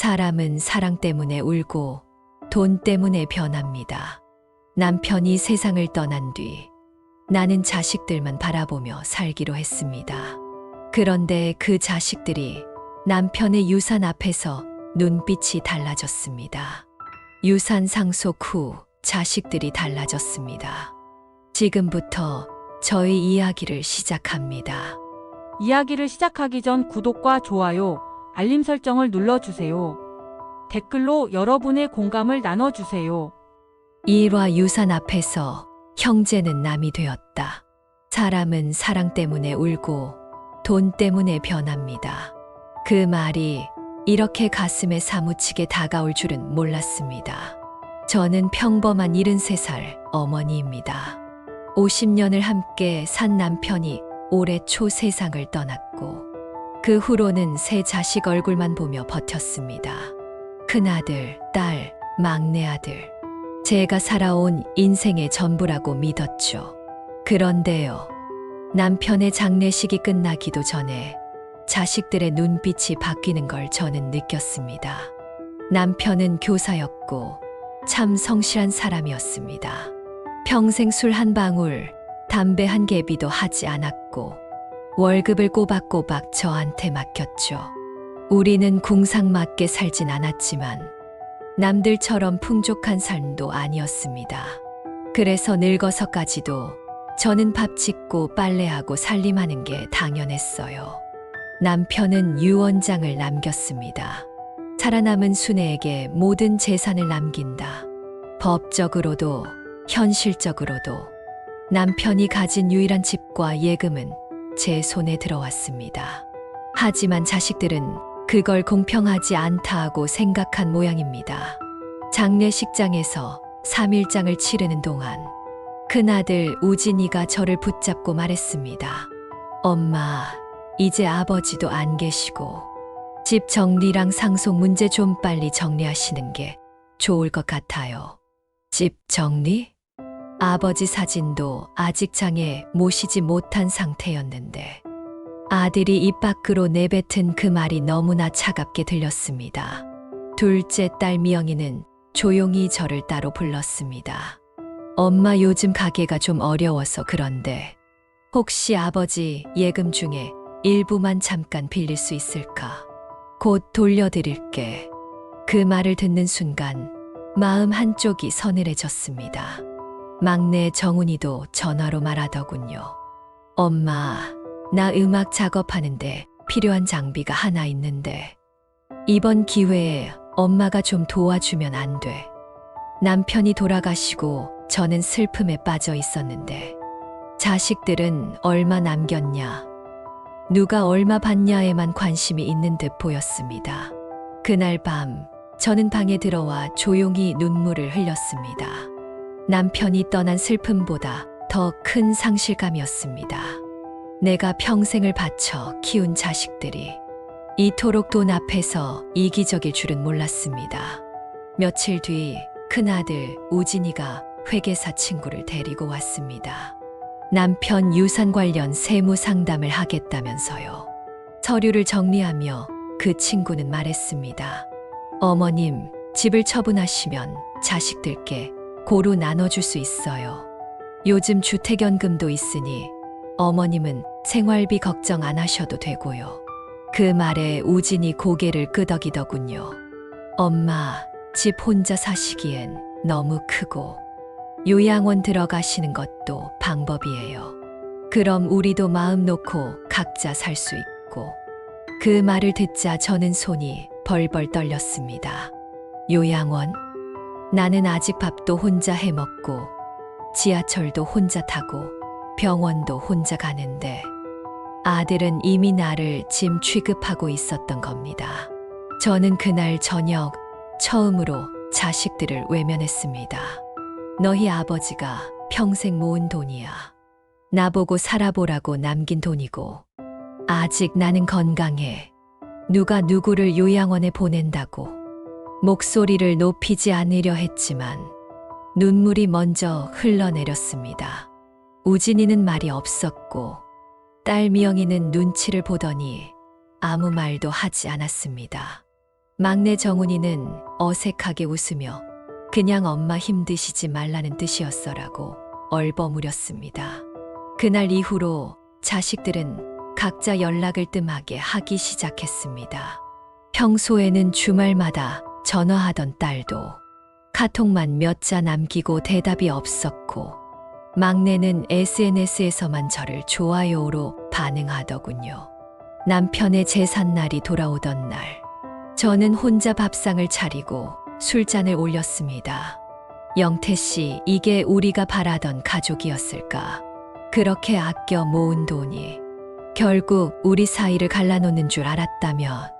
사람은 사랑 때문에 울고 돈 때문에 변합니다. 남편이 세상을 떠난 뒤 나는 자식들만 바라보며 살기로 했습니다. 그런데 그 자식들이 남편의 유산 앞에서 눈빛이 달라졌습니다. 유산 상속 후 자식들이 달라졌습니다. 지금부터 저희 이야기를 시작합니다. 이야기를 시작하기 전 구독과 좋아요, 알림 설정을 눌러주세요. 댓글로 여러분의 공감을 나눠주세요. 일화 유산 앞에서 형제는 남이 되었다. 사람은 사랑 때문에 울고 돈 때문에 변합니다. 그 말이 이렇게 가슴에 사무치게 다가올 줄은 몰랐습니다. 저는 평범한 73살 어머니입니다. 50년을 함께 산 남편이 올해 초 세상을 떠났고 그 후로는 세 자식 얼굴만 보며 버텼습니다. 큰아들, 딸, 막내 아들. 제가 살아온 인생의 전부라고 믿었죠. 그런데요, 남편의 장례식이 끝나기도 전에 자식들의 눈빛이 바뀌는 걸 저는 느꼈습니다. 남편은 교사였고 참 성실한 사람이었습니다. 평생 술 한 방울, 담배 한 개비도 하지 않았고 월급을 꼬박꼬박 저한테 맡겼죠. 우리는 궁상맞게 살진 않았지만 남들처럼 풍족한 삶도 아니었습니다. 그래서 늙어서까지도 저는 밥 짓고 빨래하고 살림하는 게 당연했어요. 남편은 유언장을 남겼습니다. 살아남은 수내에게 모든 재산을 남긴다. 법적으로도 현실적으로도 남편이 가진 유일한 집과 예금은 제 손에 들어왔습니다. 하지만 자식들은 그걸 공평하지 않다 하고 생각한 모양입니다. 장례식장에서 3일장을 치르는 동안 큰아들 우진이가 저를 붙잡고 말했습니다. 엄마, 이제 아버지도 안 계시고 집 정리랑 상속 문제 좀 빨리 정리하시는 게 좋을 것 같아요. 집 정리? 아버지 사진도 아직 장에 모시지 못한 상태였는데 아들이 입 밖으로 내뱉은 그 말이 너무나 차갑게 들렸습니다. 둘째 딸 미영이는 조용히 저를 따로 불렀습니다. 엄마, 요즘 가게가 좀 어려워서 그런데 혹시 아버지 예금 중에 일부만 잠깐 빌릴 수 있을까? 곧 돌려드릴게. 그 말을 듣는 순간 마음 한쪽이 서늘해졌습니다. 막내 정훈이도 전화로 말하더군요. 엄마, 나 음악 작업하는데 필요한 장비가 하나 있는데 이번 기회에 엄마가 좀 도와주면 안 돼. 남편이 돌아가시고 저는 슬픔에 빠져 있었는데 자식들은 얼마 남겼냐, 누가 얼마 받냐에만 관심이 있는 듯 보였습니다. 그날 밤 저는 방에 들어와 조용히 눈물을 흘렸습니다. 남편이 떠난 슬픔보다 더 큰 상실감이었습니다. 내가 평생을 바쳐 키운 자식들이 이토록 돈 앞에서 이기적일 줄은 몰랐습니다. 며칠 뒤 큰아들 우진이가 회계사 친구를 데리고 왔습니다. 남편 유산 관련 세무 상담을 하겠다면서요. 서류를 정리하며 그 친구는 말했습니다. 어머님, 집을 처분하시면 자식들께 고루 나눠줄 수 있어요. 요즘 주택연금도 있으니 어머님은 생활비 걱정 안 하셔도 되고요. 그 말에 우진이 고개를 끄덕이더군요. 엄마, 집 혼자 사시기엔 너무 크고 요양원 들어가시는 것도 방법이에요. 그럼 우리도 마음 놓고 각자 살 수 있고. 그 말을 듣자 저는 손이 벌벌 떨렸습니다. 요양원? 나는 아직 밥도 혼자 해먹고 지하철도 혼자 타고 병원도 혼자 가는데 아들은 이미 나를 짐 취급하고 있었던 겁니다. 저는 그날 저녁 처음으로 자식들을 외면했습니다. 너희 아버지가 평생 모은 돈이야. 나보고 살아보라고 남긴 돈이고 아직 나는 건강해. 누가 누구를 요양원에 보낸다고. 목소리를 높이지 않으려 했지만 눈물이 먼저 흘러내렸습니다. 우진이는 말이 없었고 딸 미영이는 눈치를 보더니 아무 말도 하지 않았습니다. 막내 정훈이는 어색하게 웃으며 그냥 엄마 힘드시지 말라는 뜻이었어라고 얼버무렸습니다. 그날 이후로 자식들은 각자 연락을 뜸하게 하기 시작했습니다. 평소에는 주말마다 전화하던 딸도 카톡만 몇 자 남기고 대답이 없었고, 막내는 SNS에서만 저를 좋아요로 반응하더군요. 남편의 제삿날이 돌아오던 날, 저는 혼자 밥상을 차리고 술잔을 올렸습니다. 영태 씨, 이게 우리가 바라던 가족이었을까? 그렇게 아껴 모은 돈이 결국 우리 사이를 갈라놓는 줄 알았다면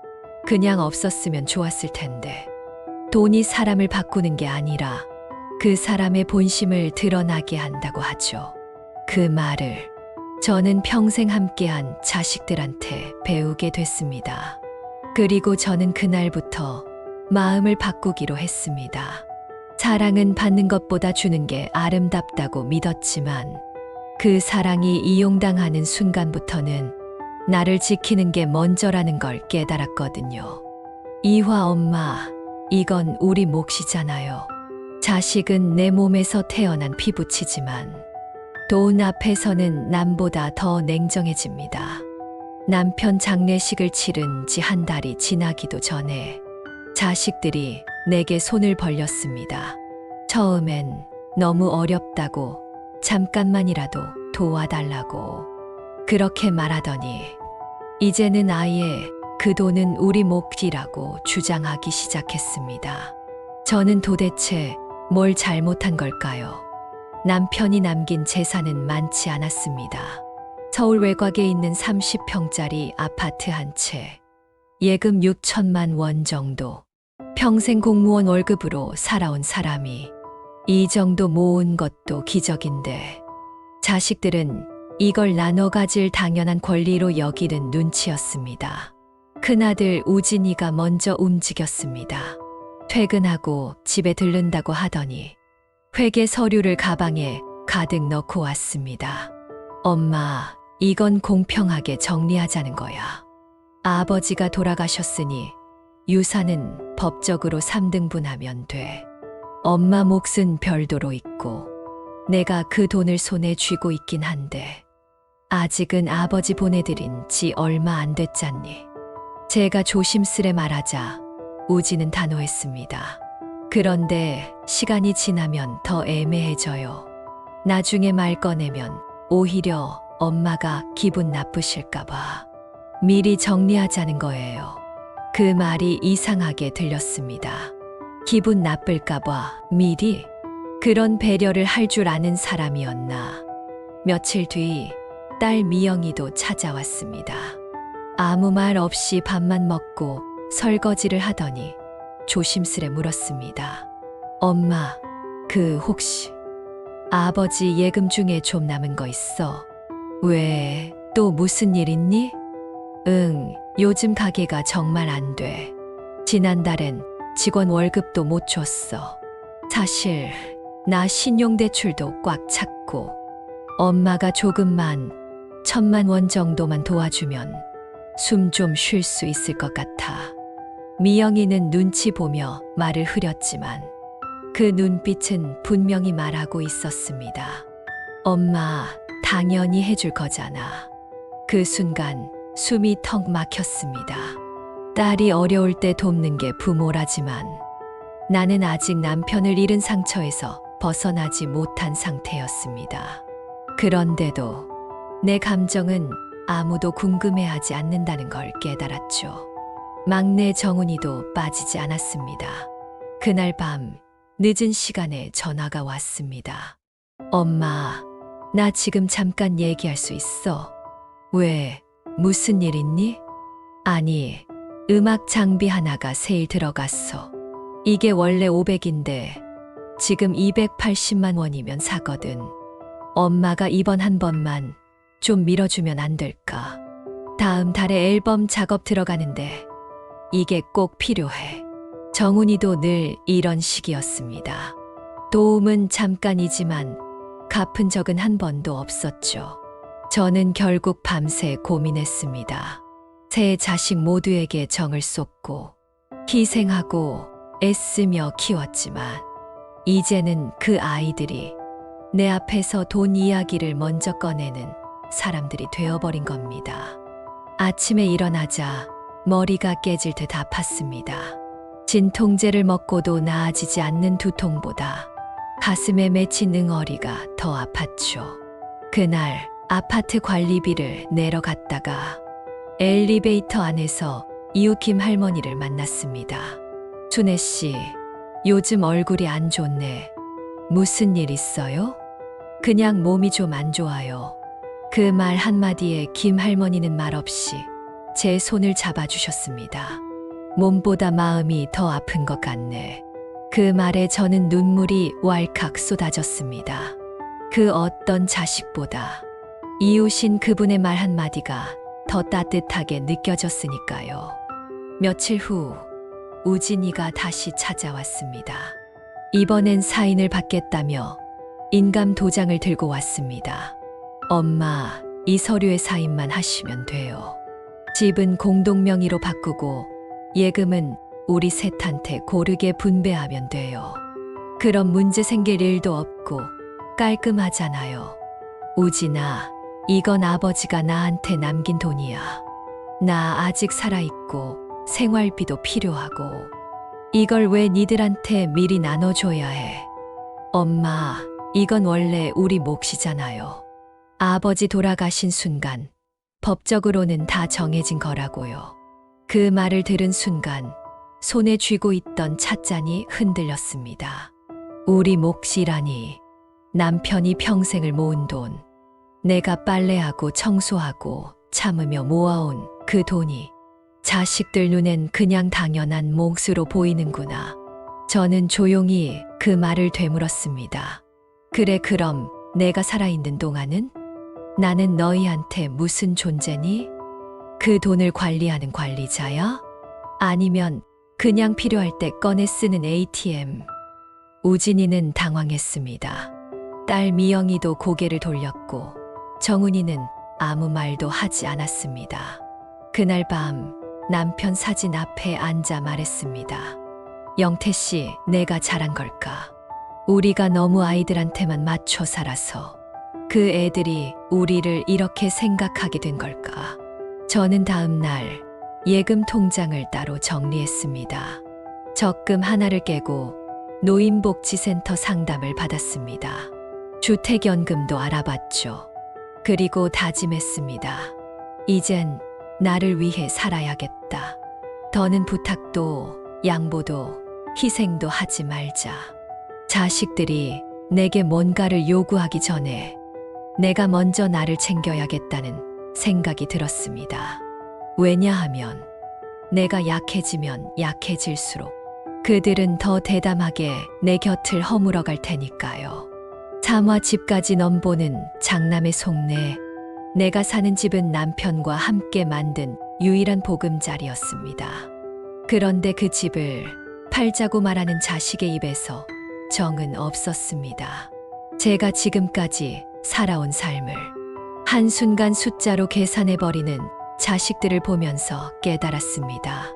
그냥 없었으면 좋았을 텐데, 돈이 사람을 바꾸는 게 아니라 그 사람의 본심을 드러나게 한다고 하죠. 그 말을 저는 평생 함께한 자식들한테 배우게 됐습니다. 그리고 저는 그날부터 마음을 바꾸기로 했습니다. 사랑은 받는 것보다 주는 게 아름답다고 믿었지만, 그 사랑이 이용당하는 순간부터는 나를 지키는 게 먼저라는 걸 깨달았거든요. 이화 엄마, 이건 우리 몫이잖아요. 자식은 내 몸에서 태어난 피부치지만 돈 앞에서는 남보다 더 냉정해집니다. 남편 장례식을 치른 지 한 달이 지나기도 전에 자식들이 내게 손을 벌렸습니다. 처음엔 너무 어렵다고, 잠깐만이라도 도와달라고 그렇게 말하더니 이제는 아예 그 돈은 우리 몫이라고 주장하기 시작했습니다. 저는 도대체 뭘 잘못한 걸까요? 남편이 남긴 재산은 많지 않았습니다. 서울 외곽에 있는 30평짜리 아파트 한 채, 예금 6천만 원 정도. 평생 공무원 월급으로 살아온 사람이 이 정도 모은 것도 기적인데, 자식들은 이걸 나눠 가질 당연한 권리로 여기는 눈치였습니다. 큰아들 우진이가 먼저 움직였습니다. 퇴근하고 집에 들른다고 하더니 회계 서류를 가방에 가득 넣고 왔습니다. 엄마, 이건 공평하게 정리하자는 거야. 아버지가 돌아가셨으니 유산은 법적으로 3등분하면 돼. 엄마 몫은 별도로 있고 내가 그 돈을 손에 쥐고 있긴 한데 아직은 아버지 보내드린 지 얼마 안 됐잖니. 제가 조심스레 말하자 우진은 단호했습니다. 그런데 시간이 지나면 더 애매해져요. 나중에 말 꺼내면 오히려 엄마가 기분 나쁘실까봐 미리 정리하자는 거예요. 그 말이 이상하게 들렸습니다. 기분 나쁠까봐 미리? 그런 배려를 할 줄 아는 사람이었나. 며칠 뒤 딸 미영이도 찾아왔습니다. 아무 말 없이 밥만 먹고 설거지를 하더니 조심스레 물었습니다. 엄마, 혹시 아버지 예금 중에 좀 남은 거 있어? 왜, 또 무슨 일 있니? 응, 요즘 가게가 정말 안 돼. 지난달엔 직원 월급도 못 줬어. 사실 나 신용대출도 꽉 찼고 엄마가 조금만 1,000만 원 정도만 도와주면 숨 좀 쉴 수 있을 것 같아. 미영이는 눈치 보며 말을 흐렸지만 그 눈빛은 분명히 말하고 있었습니다. 엄마, 당연히 해줄 거잖아. 그 순간 숨이 턱 막혔습니다. 딸이 어려울 때 돕는 게 부모라지만 나는 아직 남편을 잃은 상처에서 벗어나지 못한 상태였습니다. 그런데도 내 감정은 아무도 궁금해하지 않는다는 걸 깨달았죠. 막내 정훈이도 빠지지 않았습니다. 그날 밤 늦은 시간에 전화가 왔습니다. 엄마, 나 지금 잠깐 얘기할 수 있어? 왜, 무슨 일 있니? 아니, 음악 장비 하나가 세일 들어갔어. 이게 원래 500인데 지금 280만 원이면 사거든. 엄마가 이번 한 번만 좀 밀어주면 안 될까? 다음 달에 앨범 작업 들어가는데 이게 꼭 필요해. 정훈이도 늘 이런 식이었습니다. 도움은 잠깐이지만 갚은 적은 한 번도 없었죠. 저는 결국 밤새 고민했습니다. 세 자식 모두에게 정을 쏟고 희생하고 애쓰며 키웠지만 이제는 그 아이들이 내 앞에서 돈 이야기를 먼저 꺼내는 사람들이 되어버린 겁니다. 아침에 일어나자 머리가 깨질 듯 아팠습니다. 진통제를 먹고도 나아지지 않는 두통보다 가슴에 맺힌 응어리가 더 아팠죠. 그날 아파트 관리비를 내러 갔다가 엘리베이터 안에서 이웃 김 할머니를 만났습니다. 순애 씨, 요즘 얼굴이 안 좋네. 무슨 일 있어요? 그냥 몸이 좀 안 좋아요. 그 말 한마디에 김 할머니는 말없이 제 손을 잡아주셨습니다. 몸보다 마음이 더 아픈 것 같네. 그 말에 저는 눈물이 왈칵 쏟아졌습니다. 그 어떤 자식보다 이웃인 그분의 말 한마디가 더 따뜻하게 느껴졌으니까요. 며칠 후 우진이가 다시 찾아왔습니다. 이번엔 사인을 받겠다며 인감 도장을 들고 왔습니다. 엄마, 이 서류에 사인만 하시면 돼요. 집은 공동명의로 바꾸고 예금은 우리 셋한테 고르게 분배하면 돼요. 그럼 문제 생길 일도 없고 깔끔하잖아요. 우진아, 이건 아버지가 나한테 남긴 돈이야. 나 아직 살아있고 생활비도 필요하고 이걸 왜 니들한테 미리 나눠줘야 해? 엄마, 이건 원래 우리 몫이잖아요. 아버지 돌아가신 순간 법적으로는 다 정해진 거라고요. 그 말을 들은 순간 손에 쥐고 있던 찻잔이 흔들렸습니다. 우리 몫이라니, 남편이 평생을 모은 돈, 내가 빨래하고 청소하고 참으며 모아온 그 돈이 자식들 눈엔 그냥 당연한 몫으로 보이는구나. 저는 조용히 그 말을 되물었습니다. 그래, 그럼 내가 살아있는 동안은? 나는 너희한테 무슨 존재니? 그 돈을 관리하는 관리자야? 아니면 그냥 필요할 때 꺼내 쓰는 ATM? 우진이는 당황했습니다. 딸 미영이도 고개를 돌렸고 정훈이는 아무 말도 하지 않았습니다. 그날 밤 남편 사진 앞에 앉아 말했습니다. 영태 씨, 내가 잘한 걸까? 우리가 너무 아이들한테만 맞춰 살아서 그 애들이 우리를 이렇게 생각하게 된 걸까? 저는 다음 날 예금 통장을 따로 정리했습니다. 적금 하나를 깨고 노인복지센터 상담을 받았습니다. 주택연금도 알아봤죠. 그리고 다짐했습니다. 이젠 나를 위해 살아야겠다. 더는 부탁도 양보도 희생도 하지 말자. 자식들이 내게 뭔가를 요구하기 전에 내가 먼저 나를 챙겨야겠다는 생각이 들었습니다. 왜냐하면 내가 약해지면 약해질수록 그들은 더 대담하게 내 곁을 허물어 갈 테니까요. 차마 집까지 넘보는 장남의 속내, 내가 사는 집은 남편과 함께 만든 유일한 보금자리였습니다. 그런데 그 집을 팔자고 말하는 자식의 입에서 정은 없었습니다. 제가 지금까지 살아온 삶을 한순간 숫자로 계산해버리는 자식들을 보면서 깨달았습니다.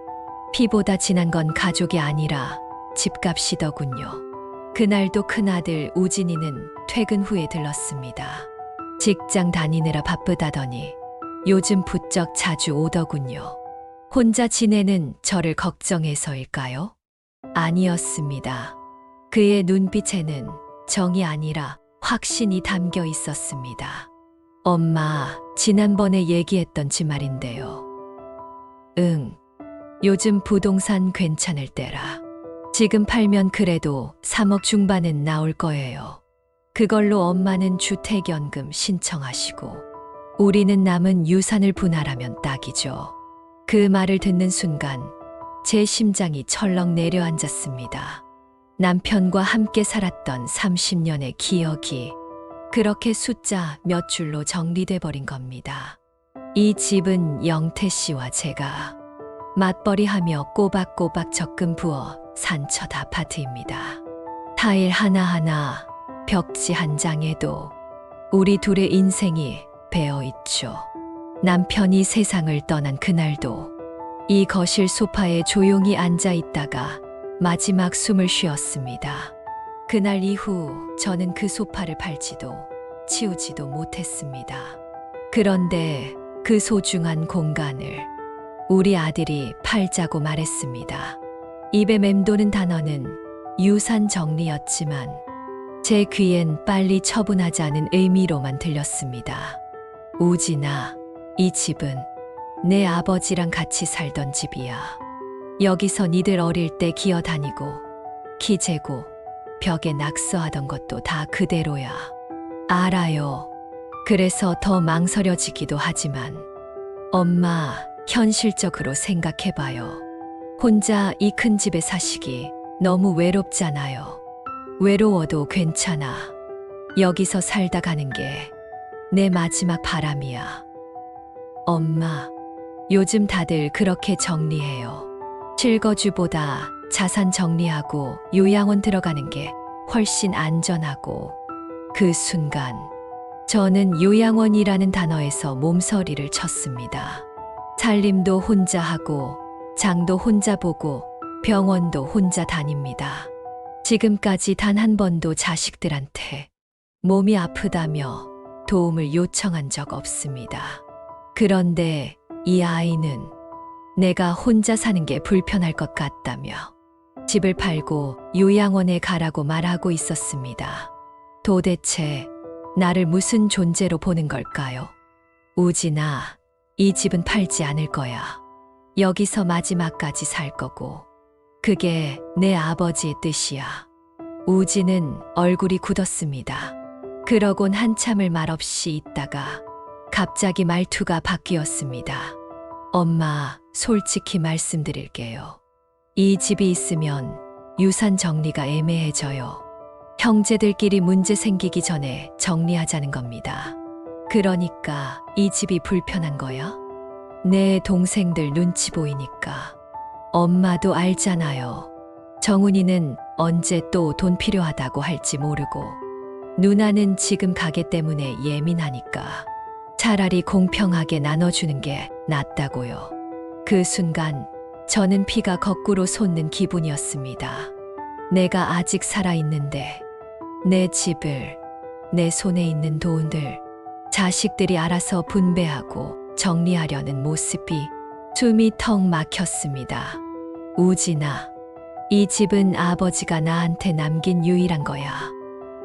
피보다 진한 건 가족이 아니라 집값이더군요. 그날도 큰아들 우진이는 퇴근 후에 들렀습니다. 직장 다니느라 바쁘다더니 요즘 부쩍 자주 오더군요. 혼자 지내는 저를 걱정해서일까요? 아니었습니다. 그의 눈빛에는 정이 아니라 확신이 담겨 있었습니다. 엄마, 지난번에 얘기했던지 말인데요. 응, 요즘 부동산 괜찮을 때라. 지금 팔면 그래도 3억 중반은 나올 거예요. 그걸로 엄마는 주택연금 신청하시고 우리는 남은 유산을 분할하면 딱이죠. 그 말을 듣는 순간 제 심장이 철렁 내려앉았습니다. 남편과 함께 살았던 30년의 기억이 그렇게 숫자 몇 줄로 정리돼 버린 겁니다. 이 집은 영태 씨와 제가 맞벌이하며 꼬박꼬박 적금 부어 산 첫 아파트입니다. 타일 하나하나, 벽지 한 장에도 우리 둘의 인생이 배어 있죠. 남편이 세상을 떠난 그날도 이 거실 소파에 조용히 앉아 있다가 마지막 숨을 쉬었습니다. 그날 이후 저는 그 소파를 밟지도 치우지도 못했습니다. 그런데 그 소중한 공간을 우리 아들이 팔자고 말했습니다. 입에 맴도는 단어는 유산 정리였지만 제 귀엔 빨리 처분하자는 의미로만 들렸습니다. 우진아, 이 집은 내 아버지랑 같이 살던 집이야. 여기서 니들 어릴 때 기어다니고 키 재고 벽에 낙서하던 것도 다 그대로야. 알아요. 그래서 더 망설여지기도 하지만 엄마, 현실적으로 생각해봐요. 혼자 이 큰 집에 사시기 너무 외롭잖아요. 외로워도 괜찮아. 여기서 살다 가는 게 내 마지막 바람이야. 엄마, 요즘 다들 그렇게 정리해요. 실거주보다 자산 정리하고 요양원 들어가는 게 훨씬 안전하고. 그 순간 저는 요양원이라는 단어에서 몸서리를 쳤습니다. 살림도 혼자 하고 장도 혼자 보고 병원도 혼자 다닙니다. 지금까지 단 한 번도 자식들한테 몸이 아프다며 도움을 요청한 적 없습니다. 그런데 이 아이는 내가 혼자 사는 게 불편할 것 같다며 집을 팔고 요양원에 가라고 말하고 있었습니다. 도대체 나를 무슨 존재로 보는 걸까요? 우진아, 이 집은 팔지 않을 거야. 여기서 마지막까지 살 거고 그게 내 아버지의 뜻이야. 우진은 얼굴이 굳었습니다. 그러곤 한참을 말없이 있다가 갑자기 말투가 바뀌었습니다. 엄마, 솔직히 말씀드릴게요. 이 집이 있으면 유산 정리가 애매해져요. 형제들끼리 문제 생기기 전에 정리하자는 겁니다. 그러니까 이 집이 불편한 거야? 내 동생들 눈치 보이니까. 엄마도 알잖아요. 정훈이는 언제 또 돈 필요하다고 할지 모르고 누나는 지금 가게 때문에 예민하니까 차라리 공평하게 나눠주는 게 낫다고요. 그 순간 저는 피가 거꾸로 솟는 기분이었습니다. 내가 아직 살아있는데 내 집을, 내 손에 있는 돈들, 자식들이 알아서 분배하고 정리하려는 모습이 숨이 턱 막혔습니다. 우진아, 이 집은 아버지가 나한테 남긴 유일한 거야.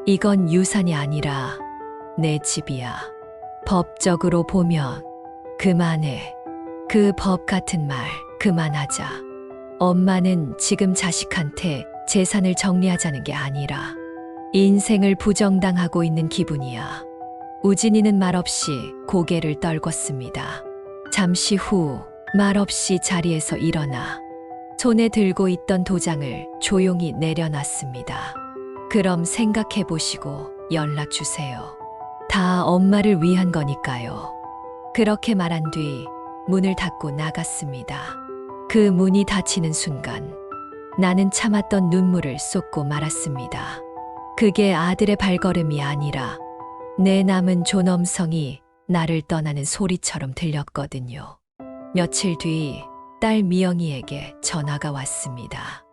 이건 유산이 아니라 내 집이야. 법적으로 보면 그만해. 그 법 같은 말 그만하자. 엄마는 지금 자식한테 재산을 정리하자는 게 아니라 인생을 부정당하고 있는 기분이야. 우진이는 말없이 고개를 떨궜습니다. 잠시 후 말없이 자리에서 일어나 손에 들고 있던 도장을 조용히 내려놨습니다. 그럼 생각해 보시고 연락 주세요. 다 엄마를 위한 거니까요. 그렇게 말한 뒤 문을 닫고 나갔습니다. 그 문이 닫히는 순간 나는 참았던 눈물을 쏟고 말았습니다. 그게 아들의 발걸음이 아니라 내 남은 존엄성이 나를 떠나는 소리처럼 들렸거든요. 며칠 뒤 딸 미영이에게 전화가 왔습니다.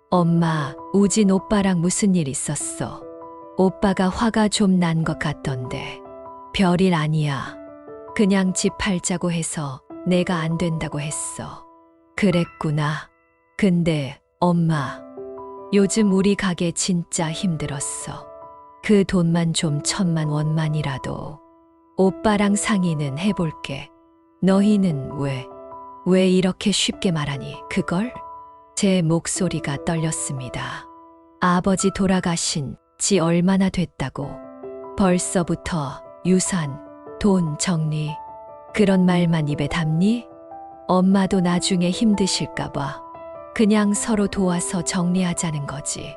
엄마, 우진 오빠랑 무슨 일 있었어? 오빠가 화가 좀 난 것 같던데. 별일 아니야. 그냥 집 팔자고 해서 내가 안 된다고 했어. 그랬구나. 근데 엄마, 요즘 우리 가게 진짜 힘들었어. 그 돈만 좀 1,000,000원만이라도 오빠랑 상의는 해볼게. 너희는 왜 이렇게 쉽게 말하니 그걸? 제 목소리가 떨렸습니다. 아버지 돌아가신 지 얼마나 됐다고. 벌써부터 유산, 돈 정리, 그런 말만 입에 담니? 엄마도 나중에 힘드실까봐 그냥 서로 도와서 정리하자는 거지.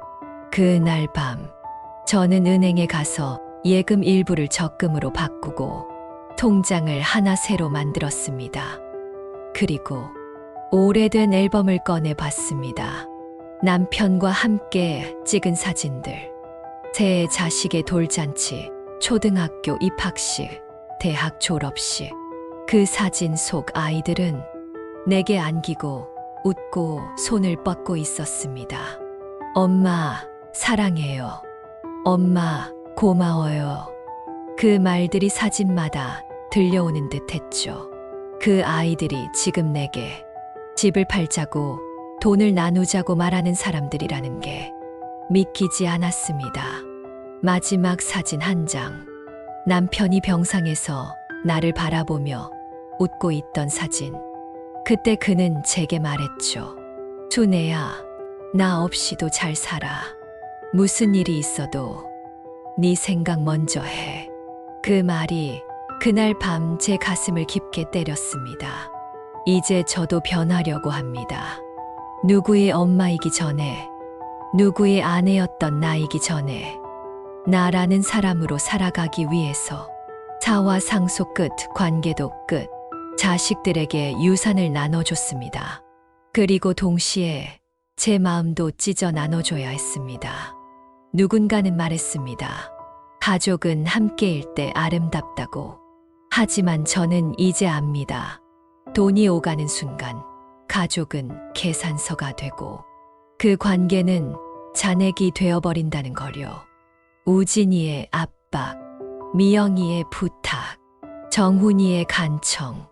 그날 밤 저는 은행에 가서 예금 일부를 적금으로 바꾸고 통장을 하나 새로 만들었습니다. 그리고 오래된 앨범을 꺼내 봤습니다. 남편과 함께 찍은 사진들, 제 자식의 돌잔치, 초등학교 입학식, 대학 졸업식. 그 사진 속 아이들은 내게 안기고 웃고 손을 뻗고 있었습니다. 엄마, 사랑해요. 엄마, 고마워요. 그 말들이 사진마다 들려오는 듯 했죠. 그 아이들이 지금 내게 집을 팔자고 돈을 나누자고 말하는 사람들이라는 게 믿기지 않았습니다. 마지막 사진 한 장. 남편이 병상에서 나를 바라보며 웃고 있던 사진. 그때 그는 제게 말했죠. 순애야, 나 없이도 잘 살아. 무슨 일이 있어도 네 생각 먼저 해. 그 말이 그날 밤 제 가슴을 깊게 때렸습니다. 이제 저도 변하려고 합니다. 누구의 엄마이기 전에, 누구의 아내였던 나이기 전에, 나라는 사람으로 살아가기 위해서 사와 상속 끝, 관계도 끝, 자식들에게 유산을 나눠줬습니다. 그리고 동시에 제 마음도 찢어 나눠줘야 했습니다. 누군가는 말했습니다. 가족은 함께일 때 아름답다고. 하지만 저는 이제 압니다. 돈이 오가는 순간 가족은 계산서가 되고 그 관계는 잔액이 되어버린다는 거요. 우진이의 압박, 미영이의 부탁, 정훈이의 간청.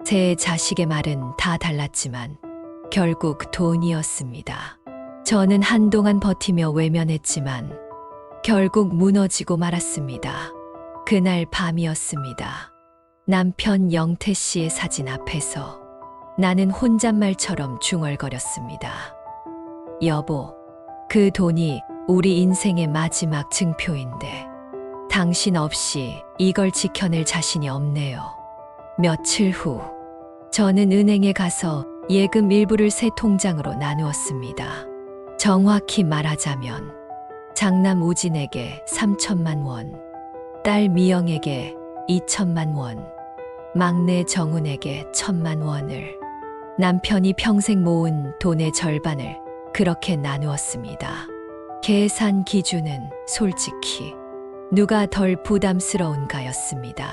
제 자식의 말은 다 달랐지만 결국 돈이었습니다. 저는 한동안 버티며 외면했지만 결국 무너지고 말았습니다. 그날 밤이었습니다. 남편 영태 씨의 사진 앞에서 나는 혼잣말처럼 중얼거렸습니다. 여보, 그 돈이 우리 인생의 마지막 증표인데 당신 없이 이걸 지켜낼 자신이 없네요. 며칠 후 저는 은행에 가서 예금 일부를 세 통장으로 나누었습니다. 정확히 말하자면 장남 우진에게 3천만 원, 딸 미영에게 2천만 원, 막내 정훈에게 1천만 원을, 남편이 평생 모은 돈의 절반을 그렇게 나누었습니다. 계산 기준은 솔직히 누가 덜 부담스러운가였습니다.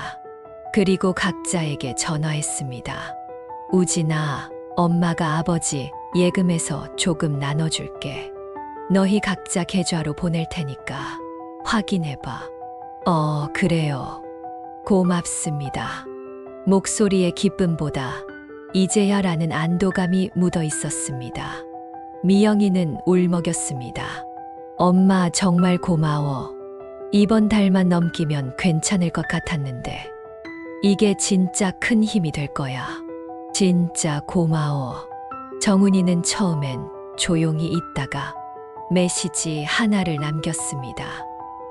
그리고 각자에게 전화했습니다. 우진아, 엄마가 아버지 예금에서 조금 나눠줄게. 너희 각자 계좌로 보낼 테니까 확인해봐. 그래요. 고맙습니다. 목소리의 기쁨보다 이제야라는 안도감이 묻어 있었습니다. 미영이는 울먹였습니다. 엄마 정말 고마워. 이번 달만 넘기면 괜찮을 것 같았는데 이게 진짜 큰 힘이 될 거야. 진짜 고마워. 정훈이는 처음엔 조용히 있다가 메시지 하나를 남겼습니다.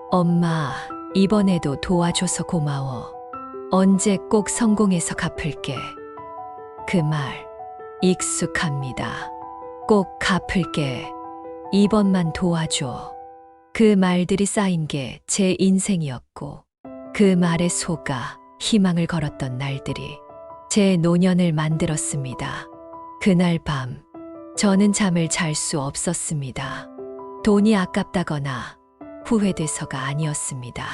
엄마, 이번에도 도와줘서 고마워. 언제 꼭 성공해서 갚을게. 그 말 익숙합니다. 꼭 갚을게. 이번만 도와줘. 그 말들이 쌓인 게 제 인생이었고 그 말에 속아 희망을 걸었던 날들이 제 노년을 만들었습니다. 그날 밤 저는 잠을 잘 수 없었습니다. 돈이 아깝다거나 후회돼서가 아니었습니다.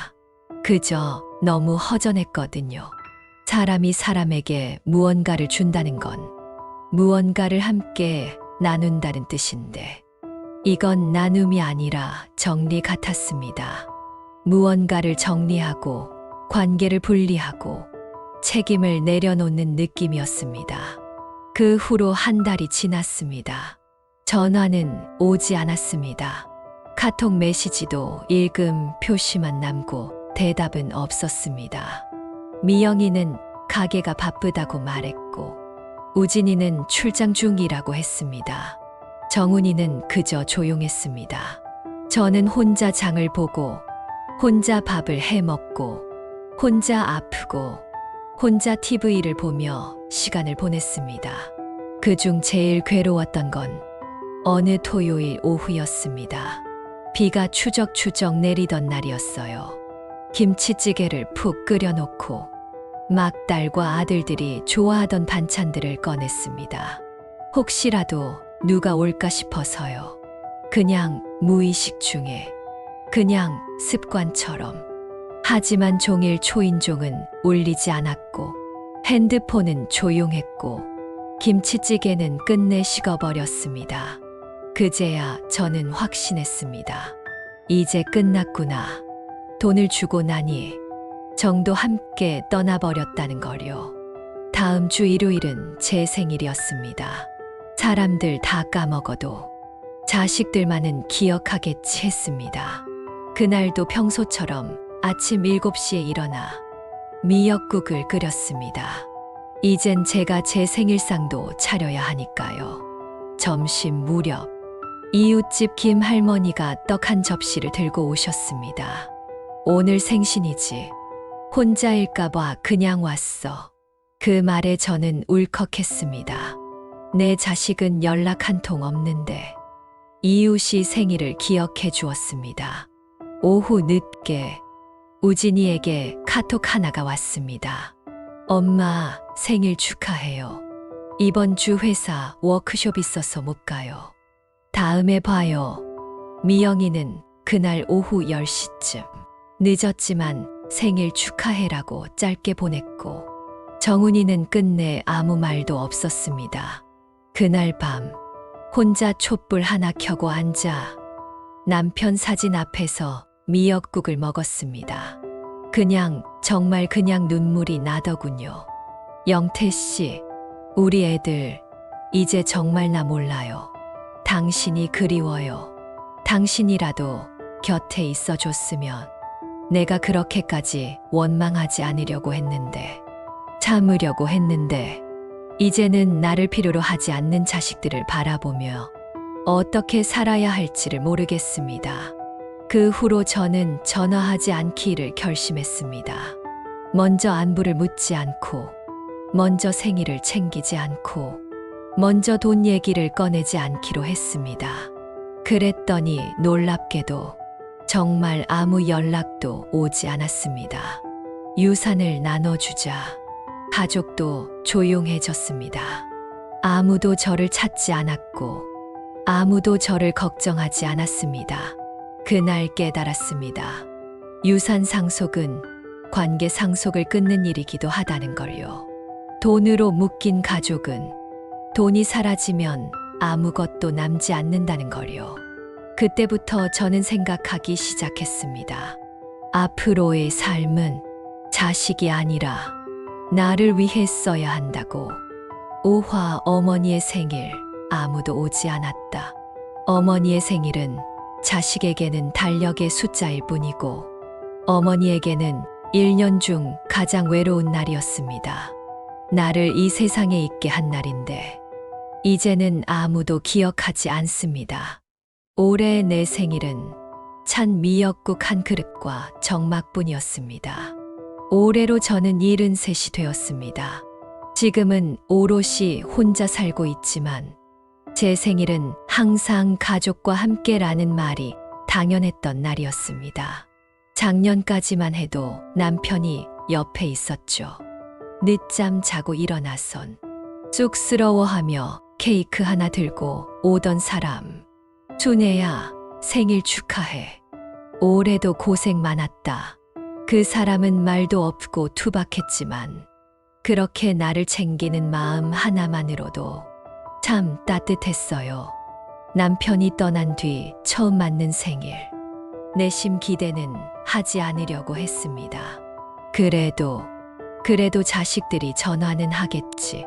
그저 너무 허전했거든요. 사람이 사람에게 무언가를 준다는 건 무언가를 함께 나눈다는 뜻인데 이건 나눔이 아니라 정리 같았습니다. 무언가를 정리하고 관계를 분리하고 책임을 내려놓는 느낌이었습니다. 그 후로 한 달이 지났습니다. 전화는 오지 않았습니다. 카톡 메시지도 읽음 표시만 남고 대답은 없었습니다. 미영이는 가게가 바쁘다고 말했고 우진이는 출장 중이라고 했습니다. 정훈이는 그저 조용했습니다. 저는 혼자 장을 보고 혼자 밥을 해 먹고 혼자 아프고 혼자 TV를 보며 시간을 보냈습니다. 그중 제일 괴로웠던 건 어느 토요일 오후였습니다. 비가 추적추적 내리던 날이었어요. 김치찌개를 푹 끓여놓고 막 딸과 아들들이 좋아하던 반찬들을 꺼냈습니다. 혹시라도 누가 올까 싶어서요. 그냥 무의식 중에, 그냥 습관처럼. 하지만 종일 초인종은 울리지 않았고 핸드폰은 조용했고 김치찌개는 끝내 식어버렸습니다. 그제야 저는 확신했습니다. 이제 끝났구나. 돈을 주고 나니 정도 함께 떠나버렸다는 걸요. 다음 주 일요일은 제 생일이었습니다. 사람들 다 까먹어도 자식들만은 기억하겠지 했습니다. 그날도 평소처럼 아침 7시에 일어나 미역국을 끓였습니다. 이젠 제가 제 생일상도 차려야 하니까요. 점심 무렵 이웃집 김 할머니가 떡 한 접시를 들고 오셨습니다. 오늘 생신이지. 혼자일까봐 그냥 왔어. 그 말에 저는 울컥했습니다. 내 자식은 연락 한 통 없는데 이웃이 생일을 기억해 주었습니다. 오후 늦게 우진이에게 카톡 하나가 왔습니다. 엄마, 생일 축하해요. 이번 주 회사 워크숍 있어서 못 가요. 다음에 봐요. 미영이는 그날 오후 10시쯤 늦었지만 생일 축하해라고 짧게 보냈고 정훈이는 끝내 아무 말도 없었습니다. 그날 밤 혼자 촛불 하나 켜고 앉아 남편 사진 앞에서 미역국을 먹었습니다. 정말 그냥 눈물이 나더군요. 영태 씨, 우리 애들 이제 정말 나 몰라요. 당신이 그리워요. 당신이라도 곁에 있어 줬으면 내가 그렇게까지 원망하지 않으려고 했는데, 참으려고 했는데, 이제는 나를 필요로 하지 않는 자식들을 바라보며 어떻게 살아야 할지를 모르겠습니다. 그 후로 저는 전화하지 않기를 결심했습니다. 먼저 안부를 묻지 않고, 먼저 생일을 챙기지 않고, 먼저 돈 얘기를 꺼내지 않기로 했습니다. 그랬더니 놀랍게도 정말 아무 연락도 오지 않았습니다. 유산을 나눠주자 가족도 조용해졌습니다. 아무도 저를 찾지 않았고 아무도 저를 걱정하지 않았습니다. 그날 깨달았습니다. 유산 상속은 관계 상속을 끊는 일이기도 하다는 걸요. 돈으로 묶인 가족은 돈이 사라지면 아무것도 남지 않는다는 걸요. 그때부터 저는 생각하기 시작했습니다. 앞으로의 삶은 자식이 아니라 나를 위해 써야 한다고. 오화 어머니의 생일 아무도 오지 않았다. 어머니의 생일은 자식에게는 달력의 숫자일 뿐이고 어머니에게는 1년 중 가장 외로운 날이었습니다. 나를 이 세상에 있게 한 날인데 이제는 아무도 기억하지 않습니다. 올해 내 생일은 찬 미역국 한 그릇과 정막뿐이었습니다. 올해로 저는 73이 되었습니다. 지금은 오롯이 혼자 살고 있지만 제 생일은 항상 가족과 함께라는 말이 당연했던 날이었습니다. 작년까지만 해도 남편이 옆에 있었죠. 늦잠 자고 일어나선 쑥스러워하며 케이크 하나 들고 오던 사람. 순애야, 생일 축하해. 올해도 고생 많았다. 그 사람은 말도 없고 투박했지만 그렇게 나를 챙기는 마음 하나만으로도 참 따뜻했어요. 남편이 떠난 뒤 처음 맞는 생일. 내심 기대는 하지 않으려고 했습니다. 그래도 자식들이 전화는 하겠지.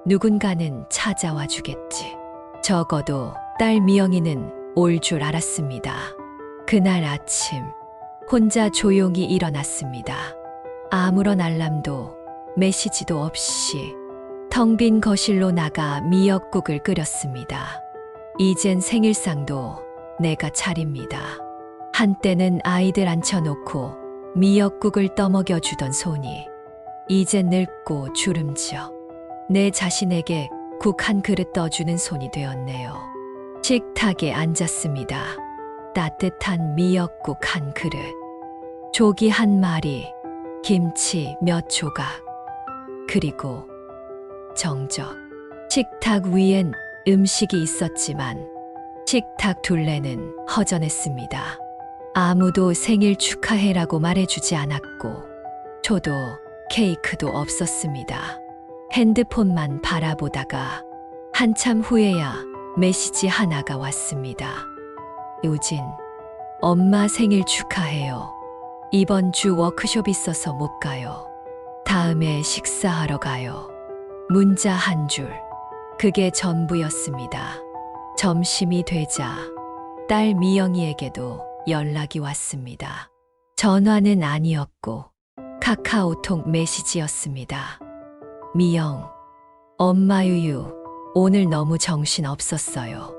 누군가는 찾아와 주겠지. 적어도 딸 미영이는 올 줄 알았습니다. 그날 아침 혼자 조용히 일어났습니다. 아무런 알람도 메시지도 없이 텅 빈 거실로 나가 미역국을 끓였습니다. 이젠 생일상도 내가 차립니다. 한때는 아이들 앉혀놓고 미역국을 떠먹여 주던 손이 이젠 늙고 주름져 내 자신에게 국 한 그릇 떠주는 손이 되었네요. 식탁에 앉았습니다. 따뜻한 미역국 한 그릇, 조기 한 마리, 김치 몇 조각, 그리고 정적. 식탁 위엔 음식이 있었지만 식탁 둘레는 허전했습니다. 아무도 생일 축하해라고 말해주지 않았고 저도 케이크도 없었습니다. 핸드폰만 바라보다가 한참 후에야 메시지 하나가 왔습니다. 우진, 엄마 생일 축하해요. 이번 주 워크숍 있어서 못 가요. 다음에 식사하러 가요. 문자 한 줄. 그게 전부였습니다. 점심이 되자 딸 미영이에게도 연락이 왔습니다. 전화는 아니었고 카카오톡 메시지였습니다. 미영, 엄마 유유, 오늘 너무 정신 없었어요.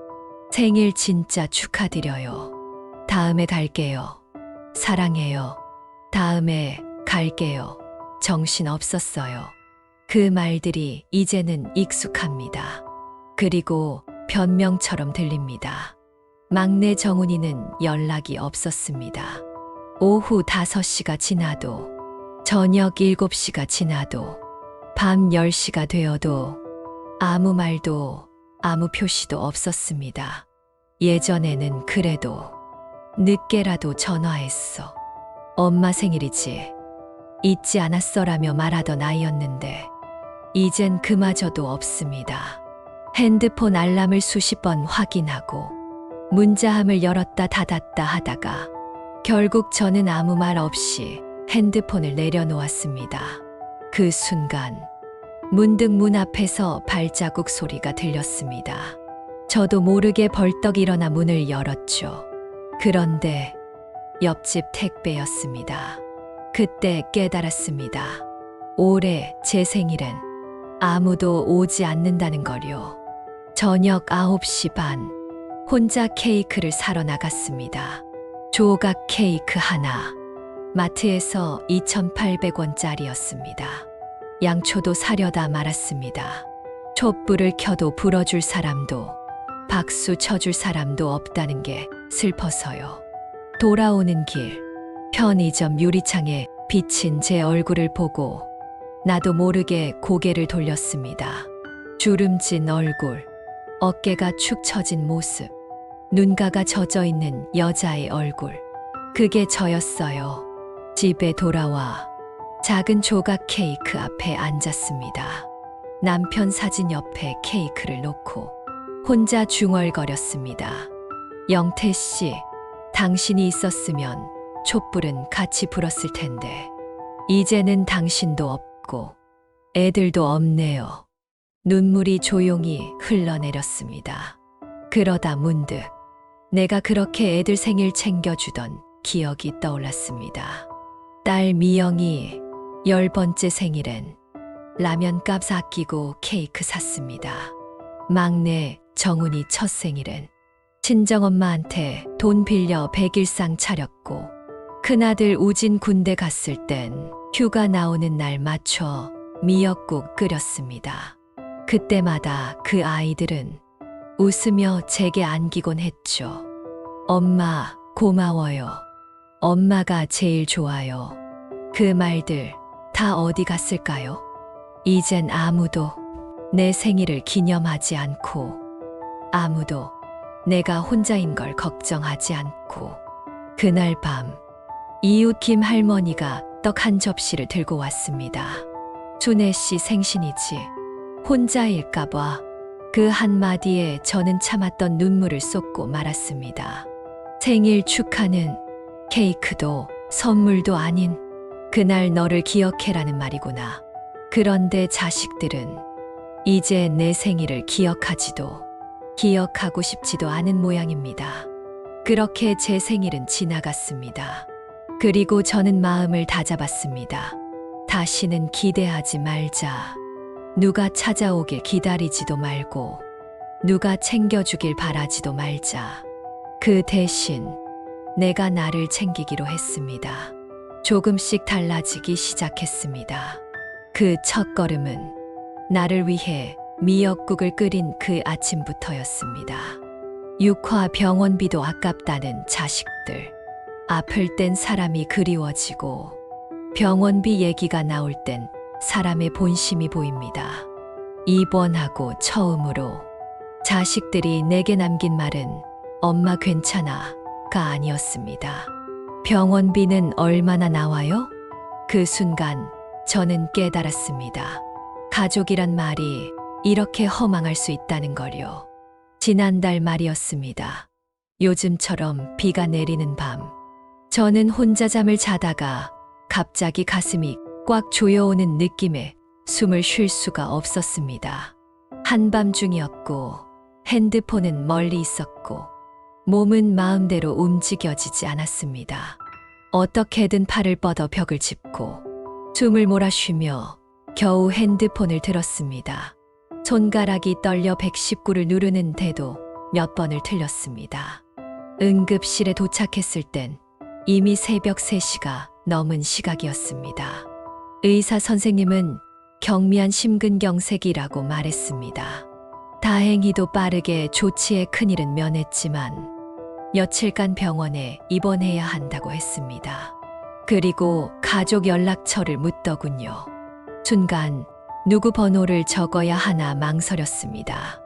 생일 진짜 축하드려요. 다음에 갈게요. 사랑해요. 다음에 갈게요. 정신 없었어요. 그 말들이 이제는 익숙합니다. 그리고 변명처럼 들립니다. 막내 정훈이는 연락이 없었습니다. 오후 5시가 지나도, 저녁 7시가 지나도, 밤 10시가 되어도 아무 말도 아무 표시도 없었습니다. 예전에는 그래도 늦게라도 전화했어. 엄마 생일이지. 잊지 않았어라며 말하던 아이였는데 이젠 그마저도 없습니다. 핸드폰 알람을 수십 번 확인하고 문자함을 열었다 닫았다 하다가 결국 저는 아무 말 없이 핸드폰을 내려놓았습니다. 그 순간 문득 문 앞에서 발자국 소리가 들렸습니다. 저도 모르게 벌떡 일어나 문을 열었죠. 그런데 옆집 택배였습니다. 그때 깨달았습니다. 올해 제 생일엔 아무도 오지 않는다는 걸요. 저녁 9시 반, 혼자 케이크를 사러 나갔습니다. 조각 케이크 하나, 마트에서 2,800원짜리였습니다. 양초도 사려다 말았습니다. 촛불을 켜도 불어줄 사람도, 박수 쳐줄 사람도 없다는 게 슬퍼서요. 돌아오는 길, 편의점 유리창에 비친 제 얼굴을 보고 나도 모르게 고개를 돌렸습니다. 주름진 얼굴, 어깨가 축 처진 모습, 눈가가 젖어 있는 여자의 얼굴. 그게 저였어요. 집에 돌아와 작은 조각 케이크 앞에 앉았습니다. 남편 사진 옆에 케이크를 놓고 혼자 중얼거렸습니다. 영태 씨, 당신이 있었으면 촛불은 같이 불었을 텐데 이제는 당신도 없고 애들도 없네요. 눈물이 조용히 흘러내렸습니다. 그러다 문득 내가 그렇게 애들 생일 챙겨주던 기억이 떠올랐습니다. 딸 미영이 10번째 생일엔 라면값 아끼고 케이크 샀습니다. 막내 정훈이 첫 생일엔 친정엄마한테 돈 빌려 백일상 차렸고 큰아들 우진 군대 갔을 땐 휴가 나오는 날 맞춰 미역국 끓였습니다. 그때마다 그 아이들은 웃으며 제게 안기곤 했죠. 엄마 고마워요. 엄마가 제일 좋아요. 그 말들 다 어디 갔을까요? 이젠 아무도 내 생일을 기념하지 않고 아무도 내가 혼자인 걸 걱정하지 않고 그날 밤 이웃 김 할머니가 떡 한 접시를 들고 왔습니다. 순애 씨 생신이지. 혼자일까봐 그 한마디에 저는 참았던 눈물을 쏟고 말았습니다. 생일 축하는 케이크도 선물도 아닌 그날 너를 기억해라는 말이구나. 그런데 자식들은 이제 내 생일을 기억하지도 기억하고 싶지도 않은 모양입니다. 그렇게 제 생일은 지나갔습니다. 그리고 저는 마음을 다잡았습니다. 다시는 기대하지 말자. 누가 찾아오길 기다리지도 말고 누가 챙겨주길 바라지도 말자. 그 대신 내가 나를 챙기기로 했습니다. 조금씩 달라지기 시작했습니다. 그 첫걸음은 나를 위해 미역국을 끓인 그 아침부터였습니다. 육화 병원비도 아깝다는 자식들. 아플 땐 사람이 그리워지고 병원비 얘기가 나올 땐 사람의 본심이 보입니다. 입원하고 처음으로 자식들이 내게 남긴 말은 엄마 괜찮아가 아니었습니다. 병원비는 얼마나 나와요? 그 순간 저는 깨달았습니다. 가족이란 말이 이렇게 허망할 수 있다는 걸요. 지난달 말이었습니다. 요즘처럼 비가 내리는 밤. 저는 혼자 잠을 자다가 갑자기 가슴이 꽉 조여오는 느낌에 숨을 쉴 수가 없었습니다. 한밤중이었고 핸드폰은 멀리 있었고 몸은 마음대로 움직여지지 않았습니다. 어떻게든 팔을 뻗어 벽을 짚고 숨을 몰아쉬며 겨우 핸드폰을 들었습니다. 손가락이 떨려 119를 누르는데도 몇 번을 틀렸습니다. 응급실에 도착했을 땐 이미 새벽 3시가 넘은 시각이었습니다. 의사 선생님은 경미한 심근경색이라고 말했습니다. 다행히도 빠르게 조치해 큰일은 면했지만 며칠간 병원에 입원해야 한다고 했습니다. 그리고 가족 연락처를 묻더군요. 순간 누구 번호를 적어야 하나 망설였습니다.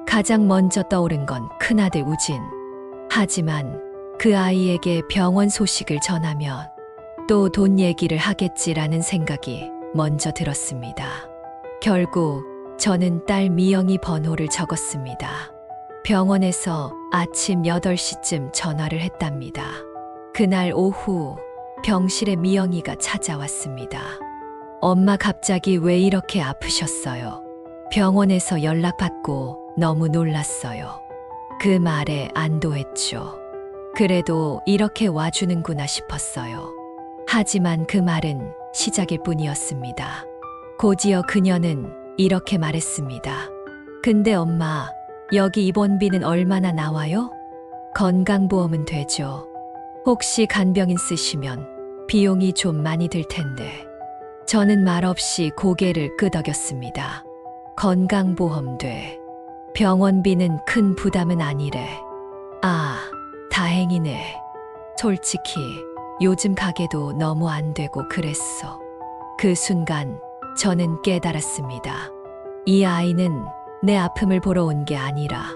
가장 먼저 떠오른 건 큰아들 우진. 하지만 그 아이에게 병원 소식을 전하면 또 돈 얘기를 하겠지라는 생각이 먼저 들었습니다. 결국 저는 딸 미영이 번호를 적었습니다. 병원에서 아침 8시쯤 전화를 했답니다. 그날 오후 병실에 미영이가 찾아왔습니다. 엄마 갑자기 왜 이렇게 아프셨어요? 병원에서 연락받고 너무 놀랐어요. 그 말에 안도했죠. 그래도 이렇게 와주는구나 싶었어요. 하지만 그 말은 시작일 뿐이었습니다. 곧이어 그녀는 이렇게 말했습니다. 근데 엄마, 여기 입원비는 얼마나 나와요? 건강보험은 되죠. 혹시 간병인 쓰시면 비용이 좀 많이 들 텐데. 저는 말없이 고개를 끄덕였습니다. 건강보험 돼. 병원비는 큰 부담은 아니래. 아, 다행이네. 솔직히 요즘 가게도 너무 안 되고 그랬어. 그 순간 저는 깨달았습니다. 이 아이는 내 아픔을 보러 온 게 아니라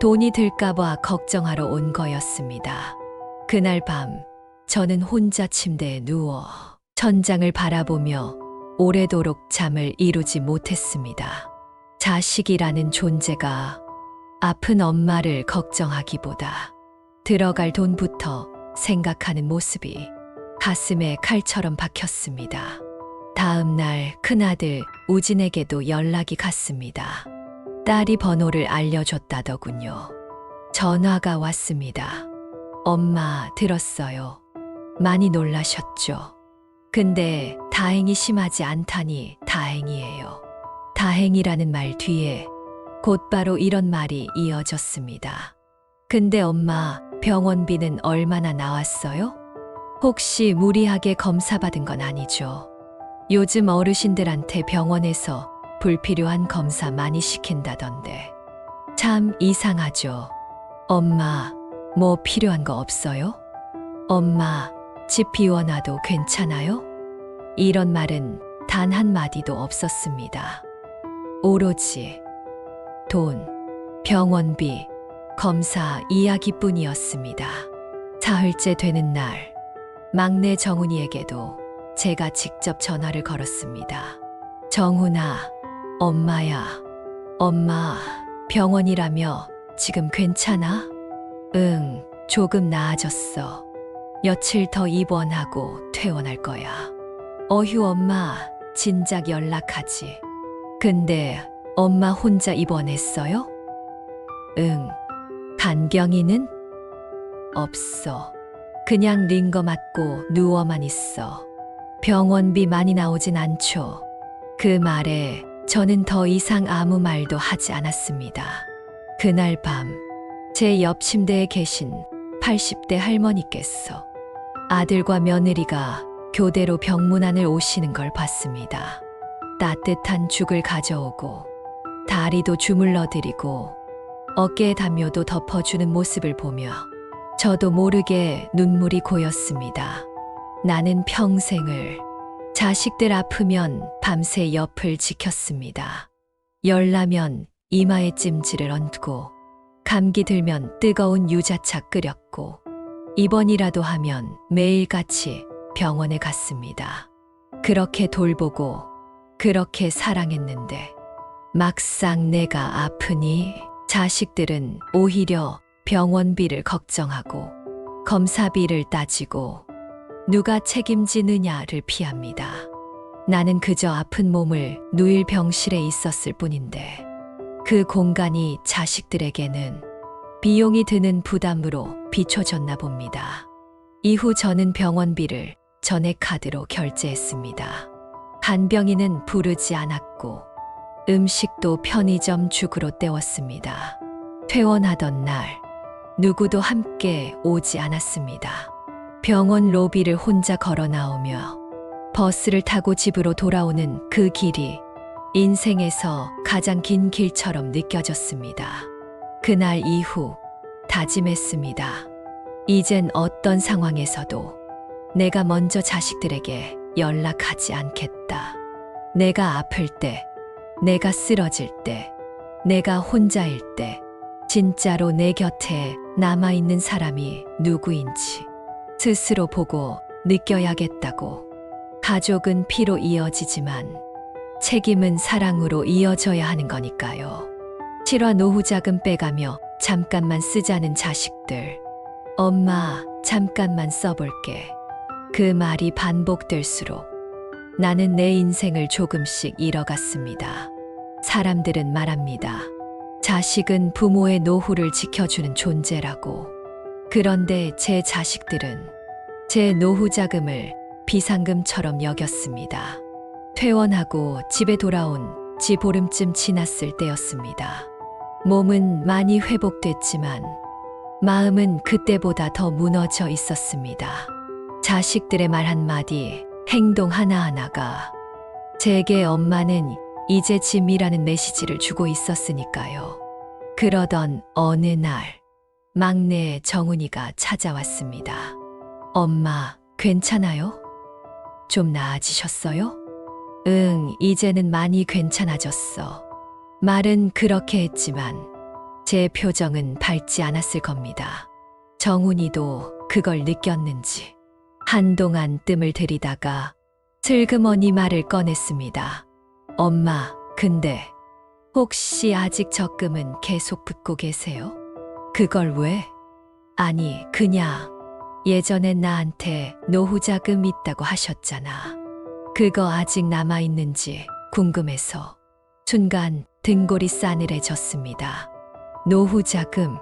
돈이 들까봐 걱정하러 온 거였습니다. 그날 밤 저는 혼자 침대에 누워 천장을 바라보며 오래도록 잠을 이루지 못했습니다. 자식이라는 존재가 아픈 엄마를 걱정하기보다 들어갈 돈부터 생각하는 모습이 가슴에 칼처럼 박혔습니다. 다음 날 큰아들 우진에게도 연락이 갔습니다. 딸이 번호를 알려줬다더군요. 전화가 왔습니다. 엄마 들었어요. 많이 놀라셨죠? 근데 다행히 심하지 않다니 다행이에요. 다행이라는 말 뒤에 곧바로 이런 말이 이어졌습니다. 근데 엄마, 병원비는 얼마나 나왔어요? 혹시 무리하게 검사받은 건 아니죠? 요즘 어르신들한테 병원에서 불필요한 검사 많이 시킨다던데. 참 이상하죠? 엄마, 뭐 필요한 거 없어요? 엄마, 집 비워놔도 괜찮아요? 이런 말은 단 한마디도 없었습니다. 오로지 돈, 병원비, 검사 이야기뿐이었습니다. 사흘째 되는 날, 막내 정훈이에게도 제가 직접 전화를 걸었습니다. 정훈아, 엄마야. 엄마, 병원이라며 지금 괜찮아? 응, 조금 나아졌어. 며칠 더 입원하고 퇴원할 거야. 어휴, 엄마, 진작 연락하지. 근데 엄마 혼자 입원했어요? 응. 간경이는? 없어. 그냥 링거 맞고 누워만 있어. 병원비 많이 나오진 않죠. 그 말에 저는 더 이상 아무 말도 하지 않았습니다. 그날 밤, 제 옆 침대에 계신 80대 할머니께서 아들과 며느리가 교대로 병문안을 오시는 걸 봤습니다. 따뜻한 죽을 가져오고 다리도 주물러 드리고 어깨에 담요도 덮어주는 모습을 보며 저도 모르게 눈물이 고였습니다. 나는 평생을 자식들 아프면 밤새 옆을 지켰습니다. 열나면 이마에 찜질을 얹고 감기 들면 뜨거운 유자차 끓였고 입원이라도 하면 매일같이 병원에 갔습니다. 그렇게 돌보고 그렇게 사랑했는데 막상 내가 아프니 자식들은 오히려 병원비를 걱정하고 검사비를 따지고 누가 책임지느냐를 피합니다. 나는 그저 아픈 몸을 누일 병실에 있었을 뿐인데 그 공간이 자식들에게는 비용이 드는 부담으로 비춰졌나 봅니다. 이후 저는 병원비를 전액카드로 결제했습니다. 간병인은 부르지 않았고 음식도 편의점 죽으로 때웠습니다. 퇴원하던 날 누구도 함께 오지 않았습니다. 병원 로비를 혼자 걸어 나오며 버스를 타고 집으로 돌아오는 그 길이 인생에서 가장 긴 길처럼 느껴졌습니다. 그날 이후 다짐했습니다. 이젠 어떤 상황에서도 내가 먼저 자식들에게 연락하지 않겠다. 내가 아플 때, 내가 쓰러질 때, 내가 혼자일 때, 진짜로 내 곁에 남아있는 사람이 누구인지 스스로 보고 느껴야겠다고. 가족은 피로 이어지지만 책임은 사랑으로 이어져야 하는 거니까요. 실화 노후 자금 빼가며 잠깐만 쓰자는 자식들. 엄마, 잠깐만 써볼게. 그 말이 반복될수록 나는 내 인생을 조금씩 잃어갔습니다. 사람들은 말합니다. 자식은 부모의 노후를 지켜주는 존재라고. 그런데 제 자식들은 제 노후 자금을 비상금처럼 여겼습니다. 퇴원하고 집에 돌아온 지 보름쯤 지났을 때였습니다. 몸은 많이 회복됐지만 마음은 그때보다 더 무너져 있었습니다. 자식들의 말 한마디, 행동 하나하나가 제게 엄마는 이제 짐이라는 메시지를 주고 있었으니까요. 그러던 어느 날 막내 정훈이가 찾아왔습니다. 엄마, 괜찮아요? 좀 나아지셨어요? 응, 이제는 많이 괜찮아졌어. 말은 그렇게 했지만 제 표정은 밝지 않았을 겁니다. 정훈이도 그걸 느꼈는지 한동안 뜸을 들이다가 슬그머니 말을 꺼냈습니다. 엄마, 근데 혹시 아직 적금은 계속 붓고 계세요? 그걸 왜? 아니, 그냥 예전엔 나한테 노후자금 있다고 하셨잖아. 그거 아직 남아있는지 궁금해서. 순간 등골이 싸늘해졌습니다. 노후자금,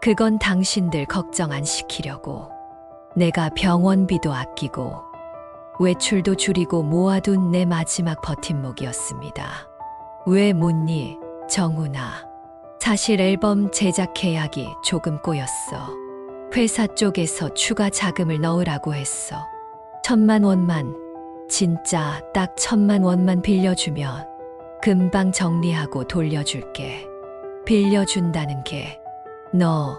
그건 당신들 걱정 안 시키려고. 내가 병원비도 아끼고 외출도 줄이고 모아둔 내 마지막 버팀목이었습니다. 왜 묻니, 정훈아? 사실 앨범 제작 계약이 조금 꼬였어. 회사 쪽에서 추가 자금을 넣으라고 했어. 1,000만 원만, 진짜 딱 1,000만 원만 빌려주면 금방 정리하고 돌려줄게. 빌려준다는 게 너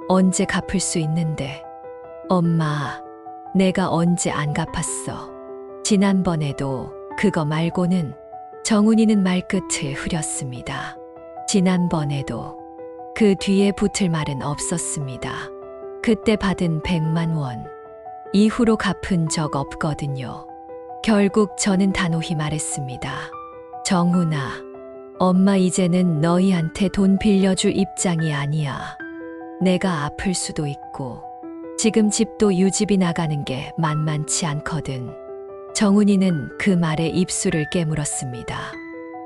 언제 갚을 수 있는데? 엄마, 내가 언제 안 갚았어. 지난번에도 그거 말고는. 정훈이는 말끝을 흐렸습니다. 지난번에도 그 뒤에 붙을 말은 없었습니다. 그때 받은 100만 원 이후로 갚은 적 없거든요. 결국 저는 단호히 말했습니다. 정훈아, 엄마 이제는 너희한테 돈 빌려줄 입장이 아니야. 내가 아플 수도 있고 지금 집도 유지비 나가는 게 만만치 않거든. 정훈이는 그 말에 입술을 깨물었습니다.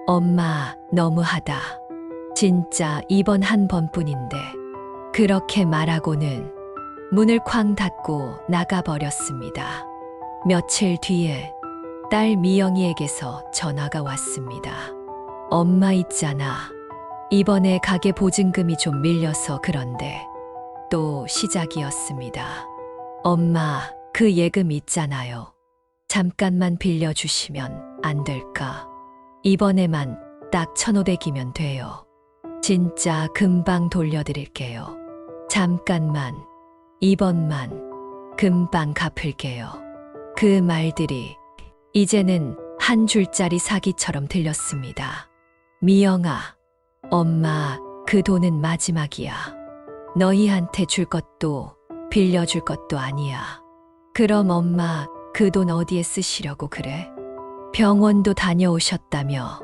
엄마, 너무하다. 진짜 이번 한 번뿐인데. 그렇게 말하고는 문을 쾅 닫고 나가버렸습니다. 며칠 뒤에 딸 미영이에게서 전화가 왔습니다. 엄마 있잖아. 이번에 가게 보증금이 좀 밀려서 그런데 또 시작이었습니다. 엄마, 그 예금 있잖아요. 잠깐만 빌려주시면 안 될까? 이번에만 딱 1,500이면 돼요. 진짜 금방 돌려드릴게요. 잠깐만, 이번만 금방 갚을게요. 그 말들이 이제는 한 줄짜리 사기처럼 들렸습니다. 미영아, 엄마, 그 돈은 마지막이야. 너희한테 줄 것도 빌려줄 것도 아니야. 그럼 엄마, 그 돈 어디에 쓰시려고 그래? 병원도 다녀오셨다며.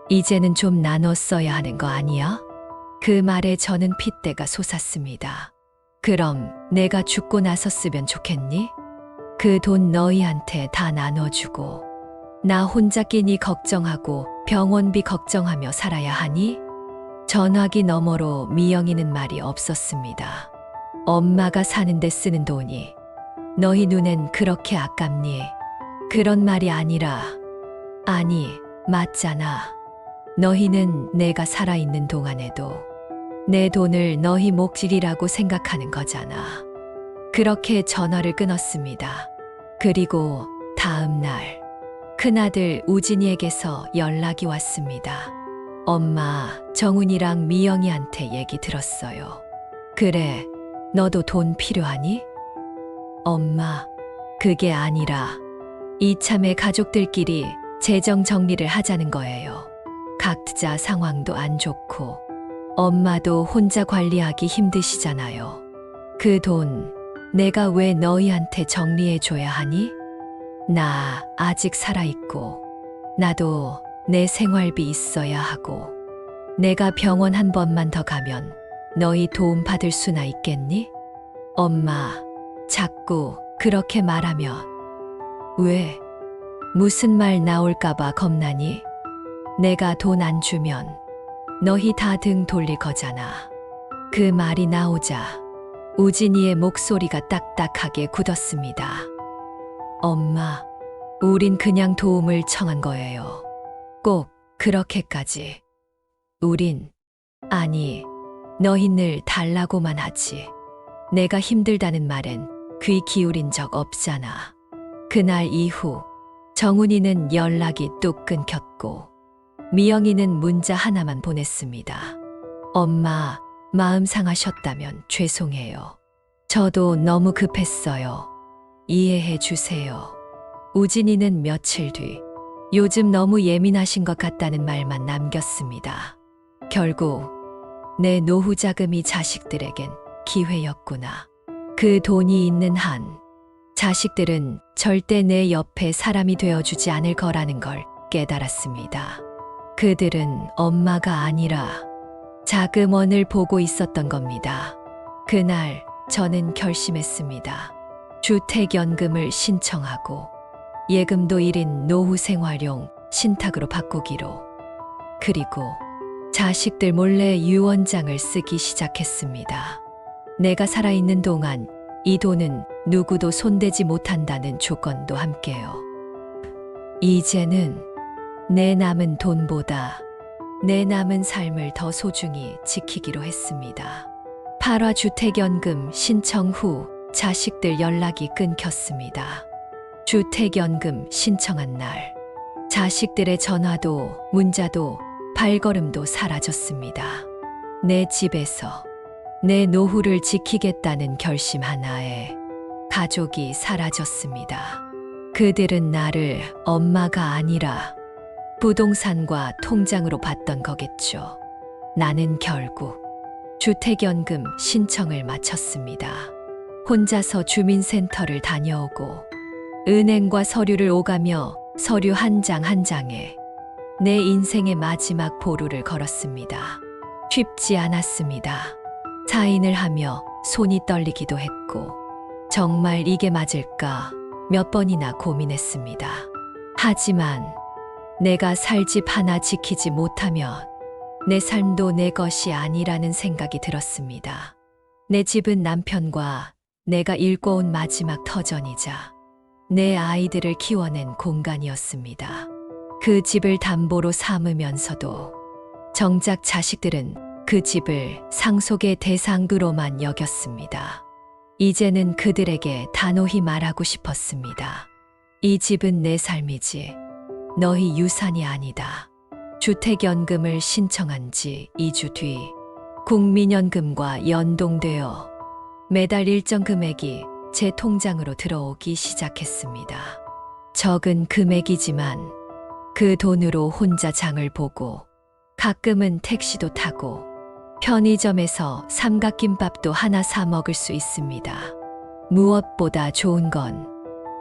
이제는 좀 나눠 써야 하는 거 아니야? 그 말에 저는 핏대가 솟았습니다. 그럼 내가 죽고 나서 쓰면 좋겠니? 그 돈 너희한테 다 나눠주고 나 혼자 끼니 걱정하고 병원비 걱정하며 살아야 하니? 전화기 너머로 미영이는 말이 없었습니다. 엄마가 사는데 쓰는 돈이 너희 눈엔 그렇게 아깝니? 그런 말이 아니라, 아니, 맞잖아. 너희는 내가 살아있는 동안에도 내 돈을 너희 몫이라고 생각하는 거잖아. 그렇게 전화를 끊었습니다. 그리고 다음 날 큰아들 우진이에게서 연락이 왔습니다. 엄마, 정훈이랑 미영이한테 얘기 들었어요. 그래, 너도 돈 필요하니? 엄마, 그게 아니라 이참에 가족들끼리 재정 정리를 하자는 거예요. 각자 상황도 안 좋고 엄마도 혼자 관리하기 힘드시잖아요. 그 돈 내가 왜 너희한테 정리해 줘야 하니? 나 아직 살아있고 나도 내 생활비 있어야 하고 내가 병원 한 번만 더 가면 너희 도움 받을 수나 있겠니? 엄마, 자꾸 그렇게 말하면 왜? 무슨 말 나올까봐 겁나니? 내가 돈 안 주면 너희 다 등 돌릴 거잖아. 그 말이 나오자 우진이의 목소리가 딱딱하게 굳었습니다. 엄마, 우린 그냥 도움을 청한 거예요. 꼭 그렇게까지. 우린, 아니, 너희들 달라고만 하지. 내가 힘들다는 말엔 귀 기울인 적 없잖아. 그날 이후 정훈이는 연락이 뚝 끊겼고 미영이는 문자 하나만 보냈습니다. 엄마, 마음 상하셨다면 죄송해요. 저도 너무 급했어요. 이해해 주세요. 우진이는 며칠 뒤 요즘 너무 예민하신 것 같다는 말만 남겼습니다. 결국 내 노후 자금이 자식들에겐 기회였구나. 그 돈이 있는 한 자식들은 절대 내 옆에 사람이 되어주지 않을 거라는 걸 깨달았습니다. 그들은 엄마가 아니라 자금원을 보고 있었던 겁니다. 그날 저는 결심했습니다. 주택연금을 신청하고 예금도 1인 노후생활용 신탁으로 바꾸기로. 그리고 자식들 몰래 유언장을 쓰기 시작했습니다. 내가 살아있는 동안 이 돈은 누구도 손대지 못한다는 조건도 함께요. 이제는 내 남은 돈보다 내 남은 삶을 더 소중히 지키기로 했습니다. 8화 주택연금 신청 후 자식들 연락이 끊겼습니다. 주택연금 신청한 날 자식들의 전화도 문자도 발걸음도 사라졌습니다. 내 집에서 내 노후를 지키겠다는 결심 하나에 가족이 사라졌습니다. 그들은 나를 엄마가 아니라 부동산과 통장으로 봤던 거겠죠. 나는 결국 주택연금 신청을 마쳤습니다. 혼자서 주민센터를 다녀오고 은행과 서류를 오가며 서류 한 장 한 장에 내 인생의 마지막 보루를 걸었습니다. 쉽지 않았습니다. 사인을 하며 손이 떨리기도 했고 정말 이게 맞을까 몇 번이나 고민했습니다. 하지만 내가 살 집 하나 지키지 못하면 내 삶도 내 것이 아니라는 생각이 들었습니다. 내 집은 남편과 내가 일궈온 마지막 터전이자 내 아이들을 키워낸 공간이었습니다. 그 집을 담보로 삼으면서도 정작 자식들은 그 집을 상속의 대상으로만 여겼습니다. 이제는 그들에게 단호히 말하고 싶었습니다. 이 집은 내 삶이지 너희 유산이 아니다. 주택연금을 신청한 지 2주 뒤 국민연금과 연동되어 매달 일정 금액이 제 통장으로 들어오기 시작했습니다. 적은 금액이지만 그 돈으로 혼자 장을 보고 가끔은 택시도 타고 편의점에서 삼각김밥도 하나 사 먹을 수 있습니다. 무엇보다 좋은 건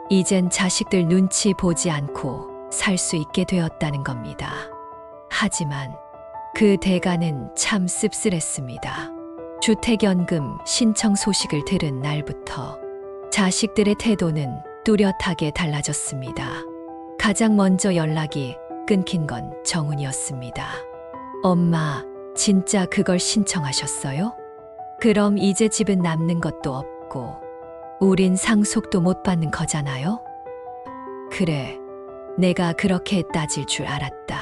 이젠 자식들 눈치 보지 않고 살 수 있게 되었다는 겁니다. 하지만 그 대가는 참 씁쓸했습니다. 주택연금 신청 소식을 들은 날부터 자식들의 태도는 뚜렷하게 달라졌습니다. 가장 먼저 연락이 끊긴 건 정훈이었습니다. 엄마, 진짜 그걸 신청하셨어요? 그럼 이제 집은 남는 것도 없고 우린 상속도 못 받는 거잖아요? 그래, 내가 그렇게 따질 줄 알았다.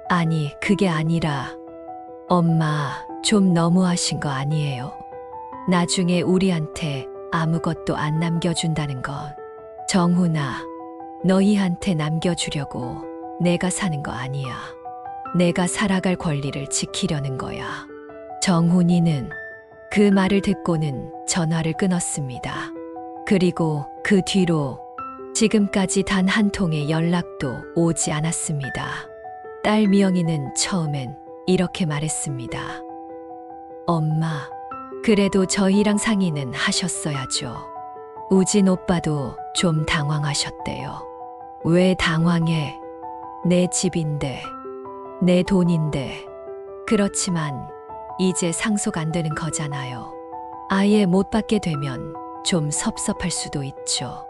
아니, 그게 아니라 엄마, 좀 너무하신 거 아니에요? 나중에 우리한테 아무것도 안 남겨준다는 건 정훈아, 너희한테 남겨주려고 내가 사는 거 아니야. 내가 살아갈 권리를 지키려는 거야. 정훈이는 그 말을 듣고는 전화를 끊었습니다. 그리고 그 뒤로 지금까지 단 한 통의 연락도 오지 않았습니다. 딸 미영이는 처음엔 이렇게 말했습니다. 엄마, 그래도 저희랑 상의는 하셨어야죠. 우진 오빠도 좀 당황하셨대요. 왜 당황해? 내 집인데, 내 돈인데. 그렇지만 이제 상속 안 되는 거잖아요. 아예 못 받게 되면 좀 섭섭할 수도 있죠.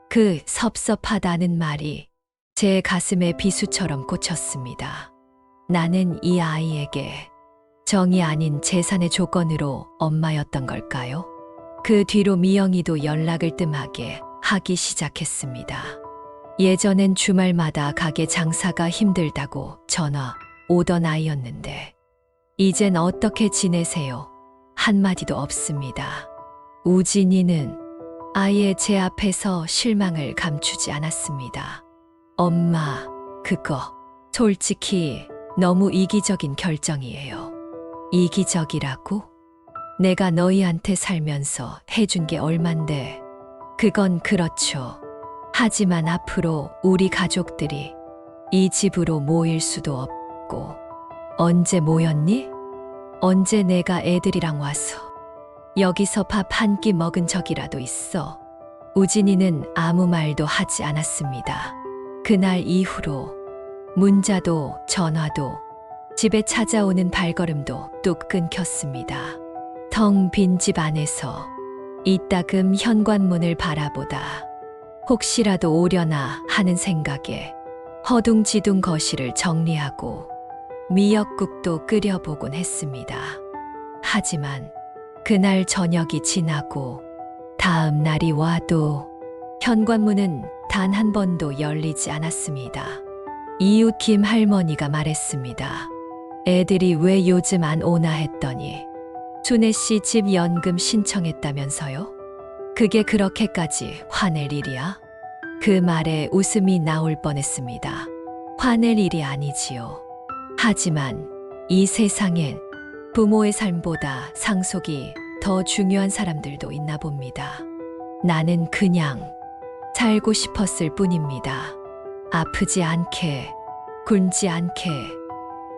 그 섭섭하다는 말이 제 가슴에 비수처럼 꽂혔습니다. 나는 이 아이에게 정이 아닌 재산의 조건으로 엄마였던 걸까요? 그 뒤로 미영이도 연락을 뜸하게 하기 시작했습니다. 예전엔 주말마다 가게 장사가 힘들다고 전화 오던 아이였는데 이젠 어떻게 지내세요? 한마디도 없습니다. 우진이는 아예 제 앞에서 실망을 감추지 않았습니다. 엄마, 그거 솔직히 너무 이기적인 결정이에요. 이기적이라고? 내가 너희한테 살면서 해준 게 얼만데. 그건 그렇죠. 하지만 앞으로 우리 가족들이 이 집으로 모일 수도 없고. 언제 모였니? 언제 내가 애들이랑 와서 여기서 밥 한 끼 먹은 적이라도 있어. 우진이는 아무 말도 하지 않았습니다. 그날 이후로 문자도 전화도 집에 찾아오는 발걸음도 뚝 끊겼습니다. 텅 빈 집 안에서 이따금 현관문을 바라보다 혹시라도 오려나 하는 생각에 허둥지둥 거실을 정리하고 미역국도 끓여보곤 했습니다. 하지만 그날 저녁이 지나고 다음 날이 와도 현관문은 단 한 번도 열리지 않았습니다. 이웃 김 할머니가 말했습니다. 애들이 왜 요즘 안 오나 했더니 순애 씨 집 연금 신청했다면서요? 그게 그렇게까지 화낼 일이야? 그 말에 웃음이 나올 뻔했습니다. 화낼 일이 아니지요. 하지만 이 세상엔 부모의 삶보다 상속이 더 중요한 사람들도 있나 봅니다. 나는 그냥 살고 싶었을 뿐입니다. 아프지 않게, 굶지 않게,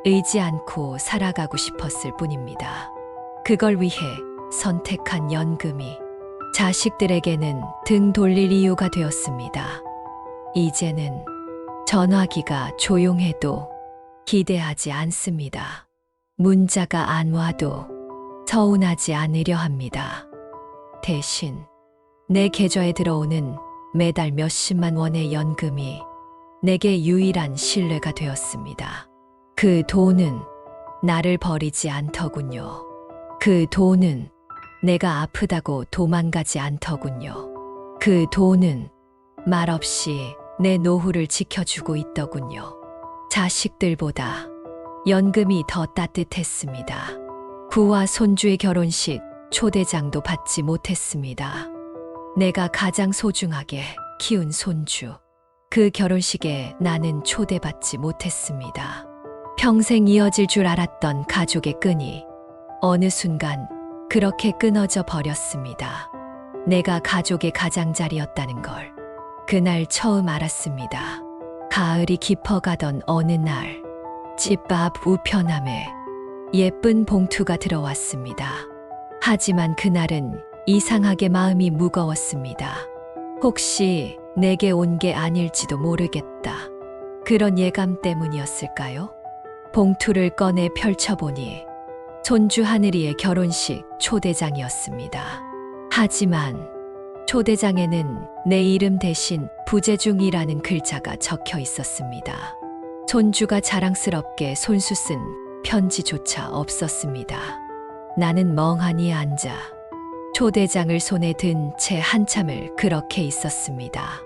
의지 않고 살아가고 싶었을 뿐입니다. 그걸 위해 선택한 연금이 자식들에게는 등 돌릴 이유가 되었습니다. 이제는 전화기가 조용해도 기대하지 않습니다. 문자가 안 와도 서운하지 않으려 합니다. 대신 내 계좌에 들어오는 매달 몇십만 원의 연금이 내게 유일한 신뢰가 되었습니다. 그 돈은 나를 버리지 않더군요. 그 돈은 내가 아프다고 도망가지 않더군요. 그 돈은 말없이 내 노후를 지켜주고 있더군요. 자식들보다 연금이 더 따뜻했습니다. 부와 손주의 결혼식 초대장도 받지 못했습니다. 내가 가장 소중하게 키운 손주. 그 결혼식에 나는 초대받지 못했습니다. 평생 이어질 줄 알았던 가족의 끈이 어느 순간 그렇게 끊어져 버렸습니다. 내가 가족의 가장자리였다는 걸 그날 처음 알았습니다. 가을이 깊어가던 어느 날 집 앞 우편함에 예쁜 봉투가 들어왔습니다. 하지만 그날은 이상하게 마음이 무거웠습니다. 혹시 내게 온 게 아닐지도 모르겠다. 그런 예감 때문이었을까요? 봉투를 꺼내 펼쳐보니 손주 하늘이의 결혼식 초대장이었습니다. 하지만 초대장에는 내 이름 대신 부재중이라는 글자가 적혀 있었습니다. 손주가 자랑스럽게 손수 쓴 편지조차 없었습니다. 나는 멍하니 앉아 초대장을 손에 든 채 한참을 그렇게 있었습니다.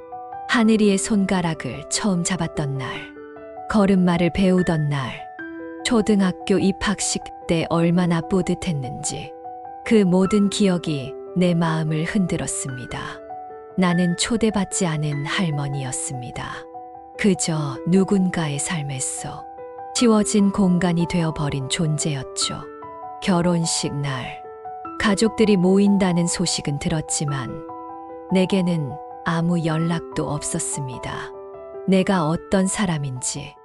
하늘이의 손가락을 처음 잡았던 날, 걸음마를 배우던 날, 초등학교 입학식 때 얼마나 뿌듯했는지 그 모든 기억이 내 마음을 흔들었습니다. 나는 초대받지 않은 할머니였습니다. 그저 누군가의 삶에서 지워진 공간이 되어버린 존재였죠. 결혼식 날, 가족들이 모인다는 소식은 들었지만 내게는 아무 연락도 없었습니다. 내가 어떤 사람인지,